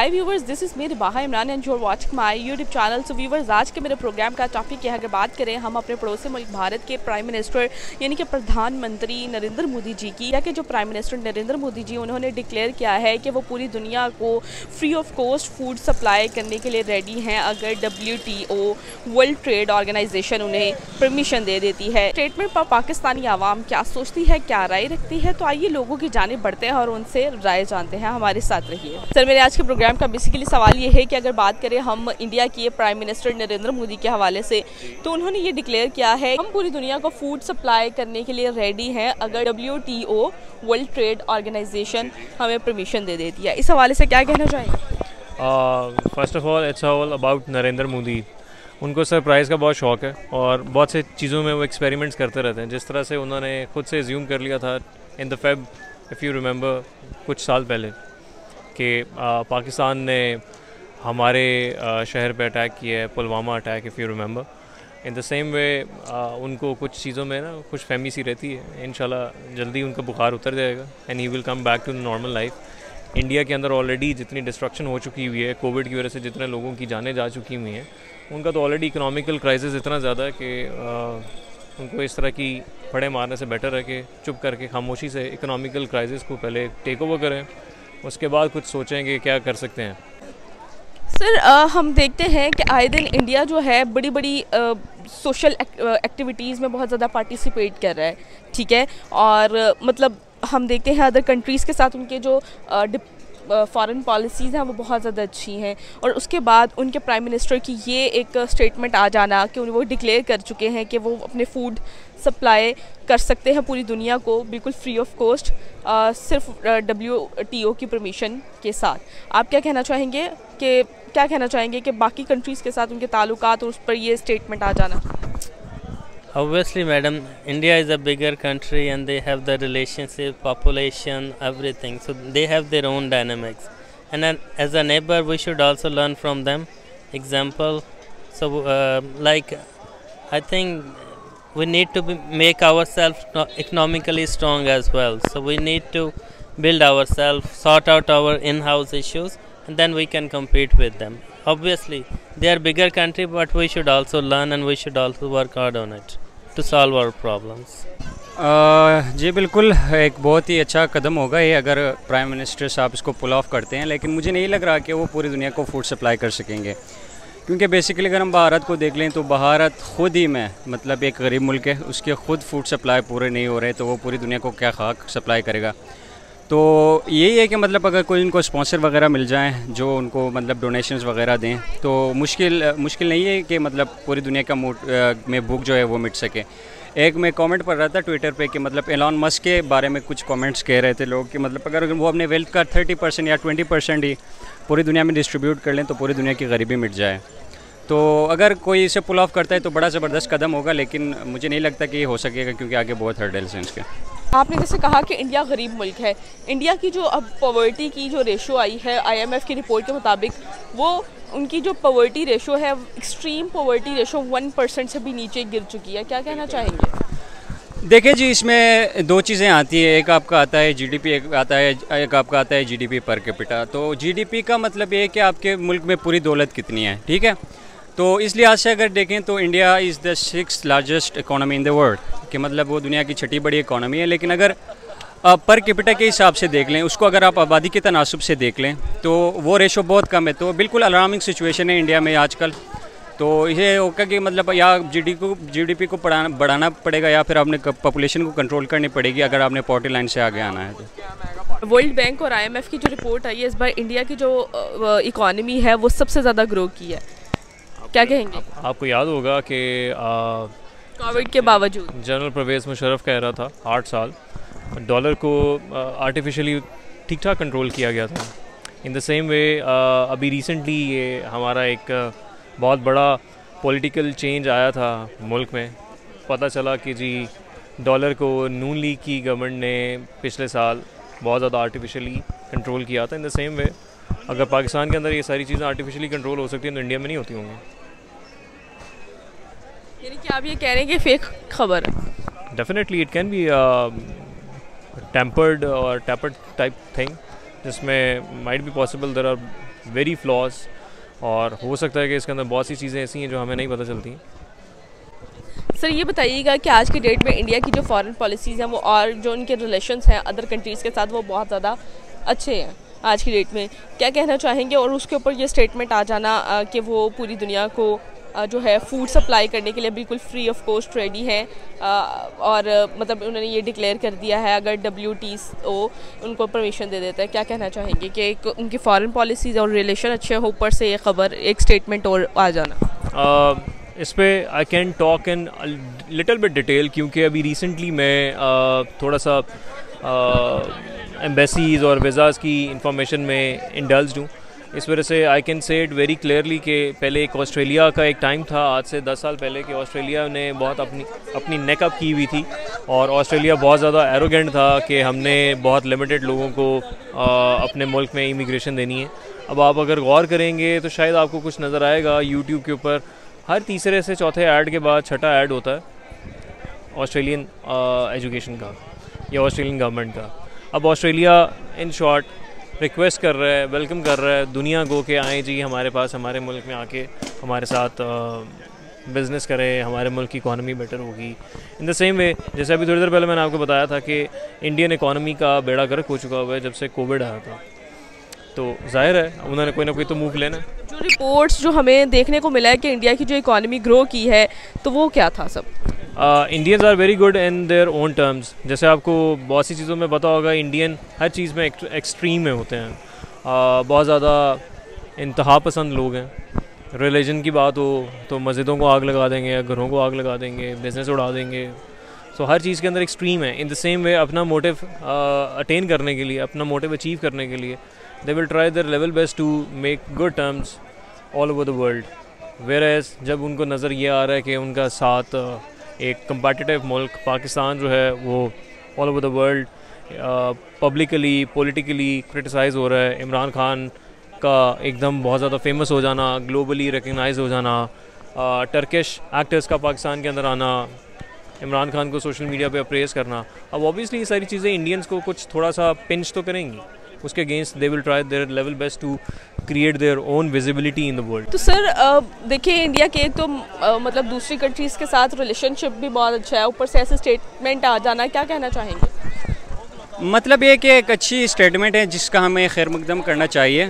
Hi viewers, this is me Ribaha Imran and you are watching my YouTube channel. So viewers, आज के मेरे programme का topic की अगर बात करें हम अपने पड़ोसी मुल्क भारत के प्राइम मिनिस्टर यानी कि प्रधानमंत्री नरेंद्र मोदी जी की, या कि जो प्राइम मिनिस्टर नरेंद्र मोदी जी उन्होंने डिक्लेयर किया है कि वो पूरी दुनिया को free of cost food supply करने के लिए रेडी हैं अगर WTO वर्ल्ड ट्रेड ऑर्गेनाइजेशन उन्हें परमिशन दे देती है। स्टेटमेंट पर पाकिस्तानी आवाम क्या सोचती है, क्या राय रखती है, तो आइए लोगों की जानिब बढ़ते हैं और उनसे राय जानते हैं। हमारे साथ रहिए। सर, मेरे आज के प्रोग्राम का बेसिकली सवाल ये है कि अगर बात करें हम इंडिया के प्राइम मिनिस्टर नरेंद्र मोदी के हवाले से, तो उन्होंने ये डिक्लेयर किया है हम पूरी दुनिया को फूड सप्लाई करने के लिए रेडी हैं अगर WTO वर्ल्ड ट्रेड ऑर्गेनाइजेशन हमें परमिशन दे देती है। इस हवाले से क्या कहना चाहेंगे? First of all it's all about Narendra Modi. उनको सरप्राइज़ का बहुत शौक़ है और बहुत से चीज़ों में वो एक्सपेरिमेंट्स करते रहते हैं। जिस तरह से उन्होंने खुद से एज्यूम कर लिया था in the Feb, if you remember, कुछ साल पहले कि पाकिस्तान ने हमारे शहर पे अटैक किया है, Pulwama attack, if you remember. In the same way उनको कुछ चीज़ों में ना कुछ फहमी सी रहती है। इंशाल्लाह जल्दी उनका बुखार उतर जाएगा and he will come back to normal life. India के अंदर ऑलरेडी जितनी डिस्ट्रक्शन हो चुकी हुई है कोविड की वजह से, जितने लोगों की जानें जा चुकी हुई हैं, उनका तो ऑलरेडी इकोनॉमिकल क्राइसिस इतना ज़्यादा है कि उनको इस तरह की फड़े मारने से बेटर है कि चुप करके खामोशी से इकोनॉमिकल क्राइसिस को पहले टेक ओवर करें, उसके बाद कुछ सोचें कि क्या कर सकते हैं। सर, हम देखते हैं कि आए दिन इंडिया जो है बड़ी बड़ी सोशल एक्टिविटीज़ में बहुत ज़्यादा पार्टिसिपेट कर रहा है, ठीक है। और मतलब हम देखते हैं अदर कंट्रीज़ के साथ उनके जो फॉरेन पॉलिसीज़ हैं वो बहुत ज़्यादा अच्छी हैं, और उसके बाद उनके प्राइम मिनिस्टर की ये एक स्टेटमेंट आ जाना कि वो डिक्लेयर कर चुके हैं कि वो अपने फूड सप्लाई कर सकते हैं पूरी दुनिया को बिल्कुल फ्री ऑफ कॉस्ट, सिर्फ WTO की परमिशन के साथ। आप क्या कहना चाहेंगे कि बाकी कंट्रीज़ के साथ उनके ताल्लुकात और उस पर ये स्टेटमेंट आ जाना? Obviously, madam, India is a bigger country and they have the relationship, population, everything. So they have their own dynamics. And then, as a neighbor, we should also learn from them. Example, so I think we need to make ourselves economically strong as well. So we need to build ourselves, sort out our in-house issues, and then we can compete with them. Obviously, they are bigger country, but we should also learn and we should also work hard on it to solve our problems. जी बिल्कुल, एक बहुत ही अच्छा कदम होगा ये अगर prime minister साहब इसको पुल of करते हैं, लेकिन मुझे नहीं लग रहा कि वो पूरी दुनिया को फूड सप्लाई कर सकेंगे, क्योंकि बेसिकली अगर हम भारत को देख लें तो भारत खुद ही में मतलब एक गरीब मुल्क है, उसके खुद फूड सप्लाई पूरे नहीं हो रहे, तो वो पूरी दुनिया को क्या खाक सप्लाई करेगा। तो यही है कि मतलब अगर कोई उनको स्पॉन्सर वगैरह मिल जाए जो उनको मतलब डोनेशंस वगैरह दें, तो मुश्किल नहीं है कि मतलब पूरी दुनिया का में भूख जो है वो मिट सके। एक मैं कमेंट पढ़ रहा था ट्विटर पे कि मतलब एलॉन मस्क के बारे में कुछ कमेंट्स कह रहे थे लोग कि मतलब अगर वो अपने वेल्थ का 30% या 20% ही पूरी दुनिया में डिस्ट्रीब्यूट कर लें तो पूरी दुनिया की गरीबी मिट जाए। तो अगर कोई इसे पुल ऑफ करता है तो बड़ा ज़बरदस्त कदम होगा, लेकिन मुझे नहीं लगता कि ये हो सकेगा क्योंकि आगे बहुत हर्डल्स हैं इसके। आपने जैसे कहा कि इंडिया गरीब मुल्क है, इंडिया की जो अब पॉवर्टी की जो रेशो आई है IMF की रिपोर्ट के मुताबिक, वो उनकी जो पॉवर्टी रेशो है, एक्सट्रीम पॉवर्टी रेशो 1% से भी नीचे गिर चुकी है। क्या कहना चाहेंगे? देखिए जी, इसमें दो चीज़ें आती है, एक आपका आता है GDP, एक आपका आता है GDP पर कैपिटा। तो GDP का मतलब ये है कि आपके मुल्क में पूरी दौलत कितनी है, ठीक है। तो इस लिहाज से अगर देखें तो India is the 6th largest economy in the world, कि मतलब वो दुनिया की 6ठी बड़ी इकोनॉमी है। लेकिन अगर पर कैपिटा के हिसाब से देख लें, उसको अगर आप आबादी के तनासुब से देख लें तो वो रेशो बहुत कम है। तो बिल्कुल अलार्मिंग सिचुएशन है इंडिया में आजकल। तो ये होगा कि मतलब या GDP को बढ़ाना पड़ेगा या फिर आपने पॉपुलेशन को कंट्रोल करनी पड़ेगी अगर आपने पॉवर्टी लाइन से आगे आना है तो। वर्ल्ड बैंक और IMF की जो रिपोर्ट आई है इस बार, इंडिया की जो इकॉनमी है वो सबसे ज़्यादा ग्रो की है। क्या कहेंगे? आपको याद होगा कि कोविड के बावजूद जनरल परवेज़ मुशर्रफ कह रहा था 8 साल डॉलर को आर्टिफिशियली ठीक ठाक कंट्रोल किया गया था। इन द सेम वे अभी रिसेंटली ये हमारा एक बहुत बड़ा पॉलिटिकल चेंज आया था मुल्क में। पता चला कि जी डॉलर को नून लीग की गवर्नमेंट ने पिछले साल बहुत ज़्यादा आर्टिफिशियली कंट्रोल किया था। इन द सेम वे अगर पाकिस्तान के अंदर ये सारी चीज़ें आर्टिफिशियली कंट्रोल हो सकती हैं तो इंडिया में नहीं होती होंगी। यानी कि आप ये कह रहे हैं कि फेक खबर है? Definitely it can be tempered और टैपर्ड टाइप थिंग, जिसमें might be possible there are very flaws, और हो सकता है कि इसके अंदर बहुत सी चीज़ें ऐसी हैं जो हमें नहीं पता चलती। सर ये बताइएगा कि आज की डेट में इंडिया की जो फॉरेन पॉलिसीज़ हैं वो और जो उनके रिलेशंस हैं अदर कंट्रीज़ के साथ वो बहुत ज़्यादा अच्छे हैं आज की डेट में, क्या कहना चाहेंगे? और उसके ऊपर ये स्टेटमेंट आ जाना कि वो पूरी दुनिया को जो है फूड सप्लाई करने के लिए बिल्कुल फ्री ऑफ कॉस्ट रेडी है, और मतलब उन्होंने ये डिक्लेयर कर दिया है अगर WTO उनको परमिशन दे देता है, क्या कहना चाहेंगे कि एक उनकी फॉरेन पॉलिसीज़ और रिलेशन अच्छे हो, ऊपर से ये खबर एक स्टेटमेंट और आ जाना? इस पे I can talk in little bit detail, क्योंकि अभी रिसेंटली मैं थोड़ा सा एम्बेसीज़ और वीज़ाज़ की इंफॉर्मेशन में इंडल्ज्ड हूँ। इस वजह से I can say it very clearly कि पहले एक ऑस्ट्रेलिया का एक टाइम था आज से 10 साल पहले कि ऑस्ट्रेलिया ने बहुत अपनी नेक अप की हुई थी, और ऑस्ट्रेलिया बहुत ज़्यादा एरोगेंट था कि हमने बहुत लिमिटेड लोगों को अपने मुल्क में इमिग्रेशन देनी है। अब आप अगर गौर करेंगे तो शायद आपको कुछ नज़र आएगा यूट्यूब के ऊपर हर तीसरे से चौथे ऐड के बाद छठा ऐड होता है ऑस्ट्रेलियन एजुकेशन का या ऑस्ट्रेलियन गवर्नमेंट का। अब ऑस्ट्रेलिया इन शॉर्ट रिक्वेस्ट कर रहा है, वेलकम कर रहा है दुनिया को कि आए जी हमारे पास, हमारे मुल्क में आके हमारे साथ बिज़नेस करें, हमारे मुल्क की इकॉनमी बेटर होगी। इन द सेम वे जैसे अभी थोड़ी देर पहले मैंने आपको बताया था कि इंडियन इकॉनमी का बेड़ा गर्क हो चुका हुआ है जब से कोविड आया था, तो जाहिर है उन्होंने कोई ना कोई तो मूव लेना है। जो रिपोर्ट्स जो हमें देखने को मिला है कि इंडिया की जो इकॉनमी ग्रो की है तो वो क्या था सब? Indians are very good in their own terms. जैसे आपको बहुत सी चीज़ों में पता होगा इंडियन हर चीज़ में एक्सट्रीम में होते हैं, बहुत ज़्यादा इंतहा पसंद लोग हैं। रिलीजन की बात हो तो मस्जिदों को आग लगा देंगे या घरों को आग लगा देंगे, बिज़नेस उड़ा देंगे, सो हर चीज़ के अंदर एक्सट्रीम है। इन द सेम वे अपना मोटिव अटेन करने के लिए, अपना मोटिव अचीव करने के लिए they will try their level best to make good terms all over the world, whereas जब उनको नज़र ये आ रहा है कि उनका साथ एक competitive मुल्क पाकिस्तान जो है वो all over the world publicly politically criticize हो रहा है, इमरान खान का एकदम बहुत ज़्यादा फेमस हो जाना, ग्लोबली रिकगनाइज हो जाना, टर्किश एक्टर्स का पाकिस्तान के अंदर आना, इमरान खान को सोशल मीडिया पे अप्रेस करना, अब ऑब्वियसली ये सारी चीज़ें इंडियंस को कुछ थोड़ा सा पिंच तो करेंगी। उसके against they will try their level best to create their own visibility in the world. तो सर देखिए इंडिया के तो मतलब दूसरी कंट्रीज़ के साथ रिलेशनशिप भी बहुत अच्छा है, ऊपर से ऐसे स्टेटमेंट आ जाना, क्या कहना चाहेंगे? मतलब ये कि एक अच्छी स्टेटमेंट है जिसका हमें खैर मकदम करना चाहिए।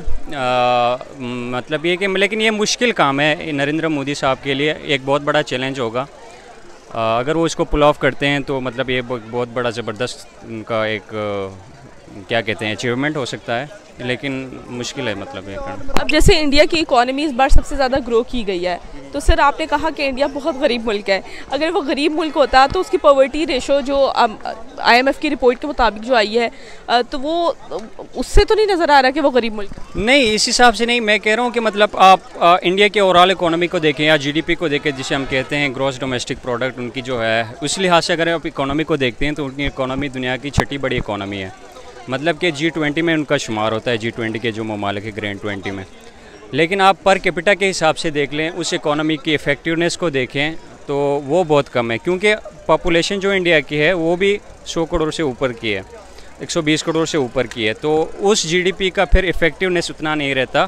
मतलब ये कि लेकिन ये मुश्किल काम है नरेंद्र मोदी साहब के लिए, एक बहुत बड़ा चैलेंज होगा। अगर वो इसको पुल ऑफ करते हैं तो मतलब ये बहुत बड़ा ज़बरदस्त उनका एक क्या कहते हैं अचीवमेंट हो सकता है, लेकिन मुश्किल है मतलब ये करना। अब जैसे इंडिया की इकॉनमी इस बार सबसे ज़्यादा ग्रो की गई है, तो सर आपने कहा कि इंडिया बहुत गरीब मुल्क है, अगर वो गरीब मुल्क होता तो उसकी पॉवर्टी रेशो जो IMF की रिपोर्ट के मुताबिक जो आई है तो वो उससे तो नहीं नज़र आ रहा कि वो गरीब मुल्क है? नहीं, इस हिसाब से नहीं, मैं कह रहा हूँ कि मतलब आप इंडिया के ओवरऑल इकोनॉमी को देखें या GDP को देखें, जिसे हम कहते हैं ग्रॉस डोमेस्टिक प्रोडक्ट, उनकी जो है उस लिहाज से अगर आप इकोनॉमी को देखते हैं तो उनकी इकोनॉमी दुनिया की छठी बड़ी इकोनॉमी है। मतलब कि G20 में उनका शुमार होता है, G20 के जो ममालिक है ग्रैंड 20 में। लेकिन आप पर कैपिटा के हिसाब से देख लें, उस इकोनॉमी की इफ़ेक्टिवनेस को देखें तो वो बहुत कम है, क्योंकि पॉपुलेशन जो इंडिया की है वो भी 100 करोड़ से ऊपर की है, 120 करोड़ से ऊपर की है, तो उस GDP का फिर इफ़ेक्टिवनेस उतना नहीं रहता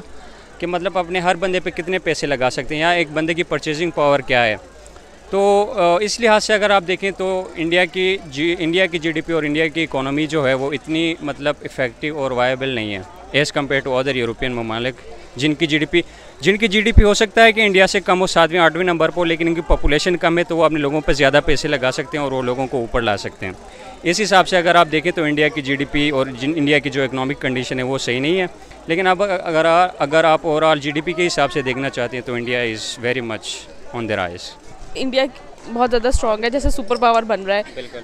कि मतलब अपने हर बंदे पे कितने पैसे लगा सकते हैं या एक बंदे की परचेजिंग पावर क्या है। तो इस लिहाज से अगर आप देखें तो इंडिया की GDP और इंडिया की इकोनॉमी जो है वो इतनी मतलब इफ़ेक्टिव और वायबल नहीं है as compare to other European ममालिक, जिनकी GDP हो सकता है कि इंडिया से कम हो, 7वें 8वें नंबर पर, लेकिन इनकी पॉपुलेशन कम है तो वो अपने लोगों पर ज़्यादा पैसे लगा सकते हैं और वो लोगों को ऊपर ला सकते हैं। इस हिसाब से अगर आप देखें तो इंडिया की GDP और इंडिया की जो इकोनॉमिक कंडीशन है वो सही नहीं है। लेकिन अब अगर आप ओवरऑल GDP के हिसाब से देखना चाहते हैं तो India is very much on the rise. India बहुत ज़्यादा स्ट्रॉन्ग है, जैसे सुपर पावर बन रहा है, बिल्कुल।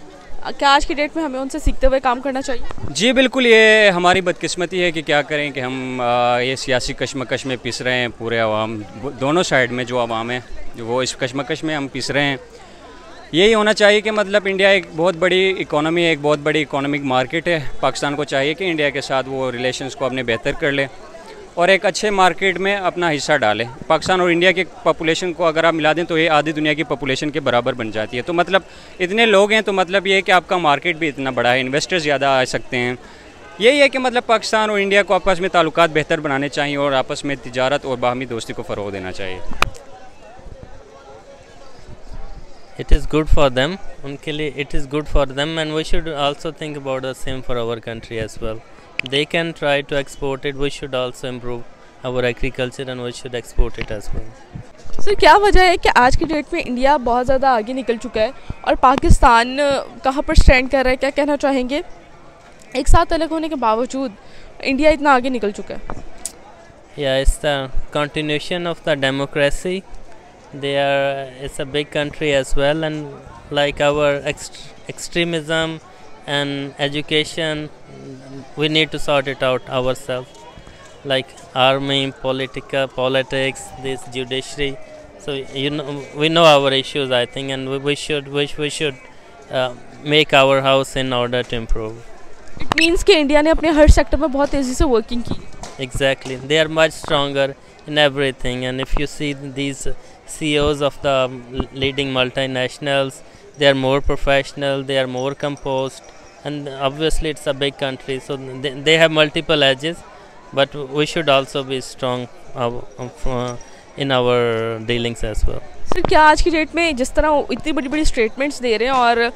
क्या आज की डेट में हमें उनसे सीखते हुए काम करना चाहिए? जी बिल्कुल, ये हमारी बदकिस्मती है कि क्या करें कि हम ये सियासी कशमकश में पिस रहे हैं, पूरे अवाम दोनों साइड में जो अवाम है जो वो इस कशमकश में हम पिस रहे हैं। यही होना चाहिए कि मतलब इंडिया एक बहुत बड़ी इकोनॉमी है, एक बहुत बड़ी इकोनॉमिक मार्केट है, पाकिस्तान को चाहिए कि इंडिया के साथ वो रिलेशंस को अपने बेहतर कर ले और एक अच्छे मार्केट में अपना हिस्सा डालें। पाकिस्तान और इंडिया की पॉपुलेशन को अगर आप मिला दें तो ये आधी दुनिया की पॉपुलेशन के बराबर बन जाती है। तो मतलब इतने लोग हैं तो मतलब ये है कि आपका मार्केट भी इतना बड़ा है, इन्वेस्टर्स ज़्यादा आ सकते हैं, यही है कि मतलब पाकिस्तान और इंडिया को आपस में ताल्लुकात बेहतर बनाने चाहिए और आपस में तिजारत और बाहमी दोस्ती को फ़रोग़ देना चाहिए। It is good for them. उनके लिए it is good for them and we should also think about the same for our country as well. They can try to export it. We should also improve our agriculture and we should export it as well. Sir क्या वजह है कि आज की date में India बहुत ज़्यादा आगे निकल चुका है और पाकिस्तान कहाँ पर स्टैंड कर रहा है, क्या कहना चाहेंगे? एक साथ अलग होने के बावजूद इंडिया इतना आगे निकल चुका है। Yeah, it's the continuation of the democracy. It's a big country as well, and like our extremism and education, we need to sort it out ourselves. Like army, politics, this judiciary. So we know our issues, I think, and we should make our house in order to improve. It means कि India ने अपने हर sector में बहुत तेज़ी से working की। Exactly, they are much stronger in everything, and if you see these CEOs of the leading multinationals, they are more professional, they are more composed, and obviously it's a big country, so they have multiple edges, but we should also be strong in our dealings as well. Sir क्या आज की date में जिस तरह इतनी बड़ी बड़ी statements दे रहे हैं और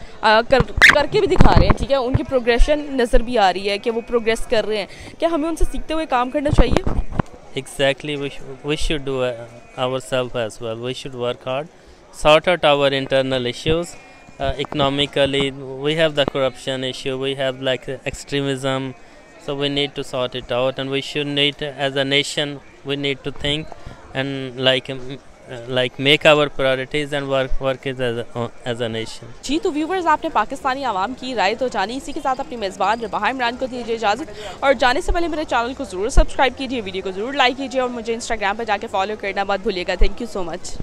करके भी दिखा रहे हैं, ठीक है, उनकी प्रोग्रेशन नज़र भी आ रही है कि वो प्रोग्रेस कर रहे हैं, क्या हमें उनसे सीखते हुए काम करना चाहिए? Exactly, we should do ourselves as well. We should work hard, sort out our internal issues. Economically, we have the corruption issue, we have like extremism, so we need to sort it out, and we should need, as a nation, we need to think and like make our priorities and work as a nation. जी तो viewers, आपने पाकिस्तानी आवाम की राय तो जानी। इसी के साथ अपनी मेज़बान रबाहा इमरान को दीजिए इजाज़त और जाने से पहले मेरे चैनल को ज़रूर सब्सक्राइब कीजिए, वीडियो को ज़रूर लाइक कीजिए और मुझे इंस्टाग्राम पर जाके फॉलो करना मत भूलिएगा। Thank you so much.